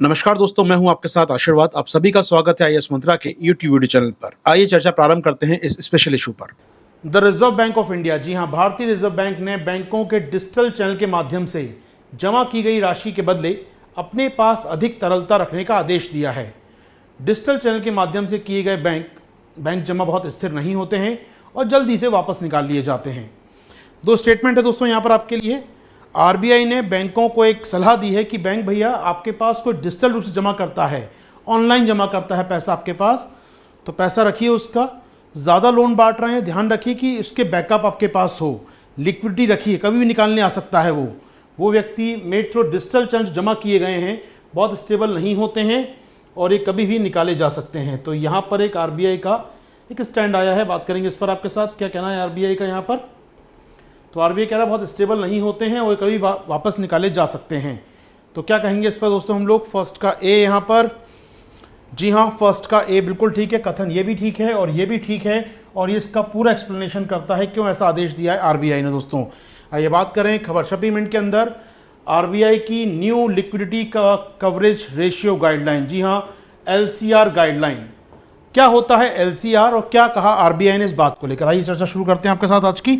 नमस्कार दोस्तों, मैं हूं आपके साथ आशीर्वाद। आप सभी का स्वागत है आईएएस मंत्रा के यूट्यूब वीडियो चैनल पर। आइए चर्चा प्रारंभ करते हैं इस स्पेशल इशू पर। The Reserve Bank of India, जी हां, भारतीय रिजर्व बैंक ने बैंकों के डिजिटल चैनल के माध्यम से जमा की गई राशि के बदले अपने पास अधिक तरलता रखने का आदेश दिया है। डिजिटल चैनल के माध्यम से किए गए बैंक जमा बहुत स्थिर नहीं होते हैं और जल्दी से वापस निकाल लिए जाते हैं। दो स्टेटमेंट है दोस्तों यहाँ पर आपके लिए। आरबीआई ने बैंकों को एक सलाह दी है कि बैंक भैया, आपके पास कोई डिजिटल रूप से जमा करता है, ऑनलाइन जमा करता है पैसा आपके पास, तो पैसा रखिए उसका। ज़्यादा लोन बांट रहे हैं, ध्यान रखिए कि उसके बैकअप आपके पास हो, लिक्विडिटी रखिए, कभी भी निकालने आ सकता है। वो व्यक्ति मेड थ्रू डिजिटल चैनल जमा किए गए हैं बहुत स्टेबल नहीं होते हैं और ये कभी भी निकाले जा सकते हैं। तो यहाँ पर एक आरबीआई का एक स्टैंड आया है, बात करेंगे इस पर आपके साथ। क्या कहना है आरबीआई का यहाँ पर? तो आरबीआई कह रहा है बहुत स्टेबल नहीं होते हैं और कभी वापस निकाले जा सकते हैं। तो क्या कहेंगे इस पर दोस्तों हम लोग? फर्स्ट का ए यहाँ पर, जी हाँ, फर्स्ट का ए बिल्कुल ठीक है, कथन ये भी ठीक है और ये भी ठीक है और ये इसका पूरा एक्सप्लेनेशन करता है क्यों ऐसा आदेश दिया है आरबीआई ने। दोस्तों आइए बात करें खबर छपी मिनट के अंदर आरबीआई की न्यू लिक्विडिटी का कवरेज रेशियो गाइडलाइन। जी हाँ, एलसीआर गाइडलाइन। क्या होता है एलसीआर और क्या कहा आरबीआई ने इस बात को लेकर? आइए चर्चा शुरू करते हैं आपके साथ आज की।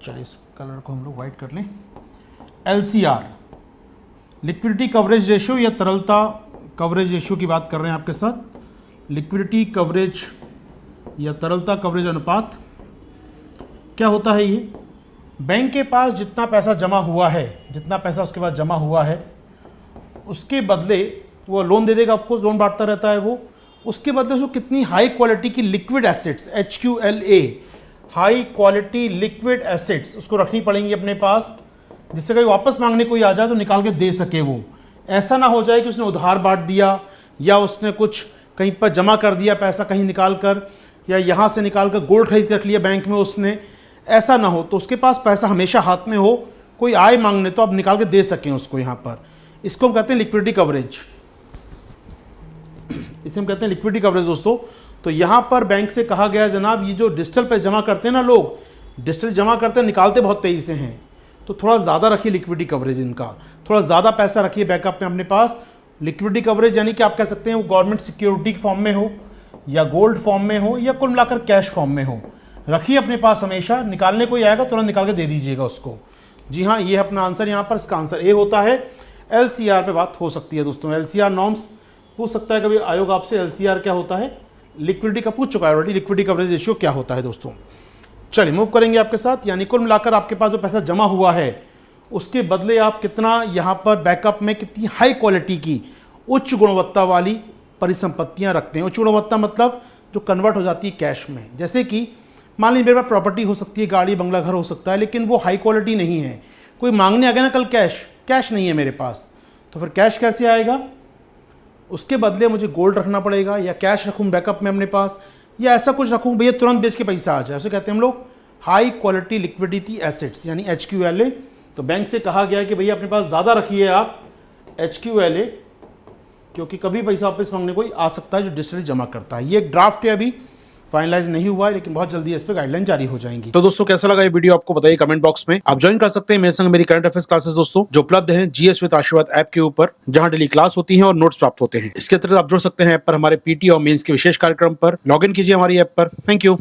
चलिए इस कलर को हम लोग वाइट कर लें। एलसीआर, लिक्विडिटी कवरेज रेशियो या तरलता कवरेज रेशियो की बात कर रहे हैं आपके साथ। लिक्विडिटी कवरेज या तरलता कवरेज अनुपात क्या होता है? ये बैंक के पास जितना पैसा जमा हुआ है, जितना पैसा उसके पास जमा हुआ है, उसके बदले वो लोन दे देगा। ऑफकोर्स लोन बांटता रहता है वो, उसके बदले उसको कितनी हाई क्वालिटी की liquid assets, HQLA, high quality liquid assets, उसको रखनी पड़ेंगी अपने पास, जिससे कहीं वापस मांगने कोई आ जाए तो निकाल के दे सके। वो ऐसा ना हो जाए कि उसने उधार बांट दिया या उसने कुछ कहीं पर जमा कर दिया पैसा कहीं निकाल कर, या यहाँ से निकाल कर गोल्ड खरीद के रख लिया बैंक में उसने, ऐसा ना हो। तो उसके पास पैसा हमेशा हाथ में हो, कोई आए मांगने तो आप निकाल के दे सकें उसको। यहाँ पर इसको हम कहते हैं लिक्विडिटी कवरेज, इसे हम कहते हैं लिक्विडिटी कवरेज दोस्तों। तो यहाँ पर बैंक से कहा गया जनाब, ये जो डिजिटल पे जमा करते हैं ना लोग, डिजिटल जमा करते हैं, निकालते बहुत तेज़ी से हैं, तो थोड़ा ज़्यादा रखिए लिक्विडिटी कवरेज इनका, थोड़ा ज़्यादा पैसा रखिए बैकअप में अपने पास। लिक्विडिटी कवरेज यानी कि आप कह सकते हैं वो गवर्नमेंट सिक्योरिटी फॉर्म में हो या गोल्ड फॉर्म में हो या कुल मिलाकर कैश फॉर्म में हो, रखिए अपने पास हमेशा। निकालने कोई आएगा तुरंत निकाल के दे दीजिएगा उसको। जी हाँ, ये है अपना आंसर यहाँ पर। इसका आंसर ए होता है। एलसीआर पे बात हो सकती है दोस्तों, एलसीआर नॉर्म्स पूछ सकता है कभी आयोग आपसे, एलसीआर क्या होता है। लिक्विडिटी का पूछ चुका है ऑलरेडी, लिक्विडिटी कवरेज रेशियो क्या होता है दोस्तों। चलिए मूव करेंगे आपके साथ। यानी कुल मिलाकर आपके पास जो पैसा जमा हुआ है उसके बदले आप कितना यहाँ पर बैकअप में कितनी हाई क्वालिटी की उच्च गुणवत्ता वाली परिसंपत्तियाँ रखते हैं। उच्च गुणवत्ता मतलब जो कन्वर्ट हो जाती है कैश में। जैसे कि मान लीजिए मेरे पास प्रॉपर्टी हो सकती है, गाड़ी बंगला घर हो सकता है, लेकिन वो हाई क्वालिटी नहीं है। कोई मांगने आ गया ना कल कैश नहीं है मेरे पास, तो फिर कैश कैसे आएगा? उसके बदले मुझे गोल्ड रखना पड़ेगा या कैश रखूँ बैकअप में अपने पास, या ऐसा कुछ रखूँ भैया तुरंत बेच के पैसा आ जाए। उसे कहते हैं हम लोग हाई क्वालिटी लिक्विडिटी एसेट्स यानी HQLA। तो बैंक से कहा गया है कि भैया अपने पास ज़्यादा रखिए आप HQLA, क्योंकि कभी पैसा वापस मांगने कोई आ सकता है जो डिजिटली जमा करता है। ये एक ड्राफ्ट है, अभी फाइनलाइज नहीं हुआ है, लेकिन बहुत जल्दी इस पर गाइडलाइन जारी हो जाएंगी। तो दोस्तों कैसा लगा ये वीडियो आपको बताइए कमेंट बॉक्स में। आप ज्वाइन कर सकते हैं मेरे संग मेरी करंट अफेयर्स क्लासेस दोस्तों, जो उपलब्ध हैं GS विद आशीर्वाद ऐप के ऊपर, जहां डेली क्लास होती है और नोट्स प्राप्त होते हैं। इसके अतिरिक्त आप जुड़ सकते हैं ऐप पर हमारे PT और मेंस के विशेष कार्यक्रम पर। लॉग इन कीजिए हमारी ऐप पर। Thank you.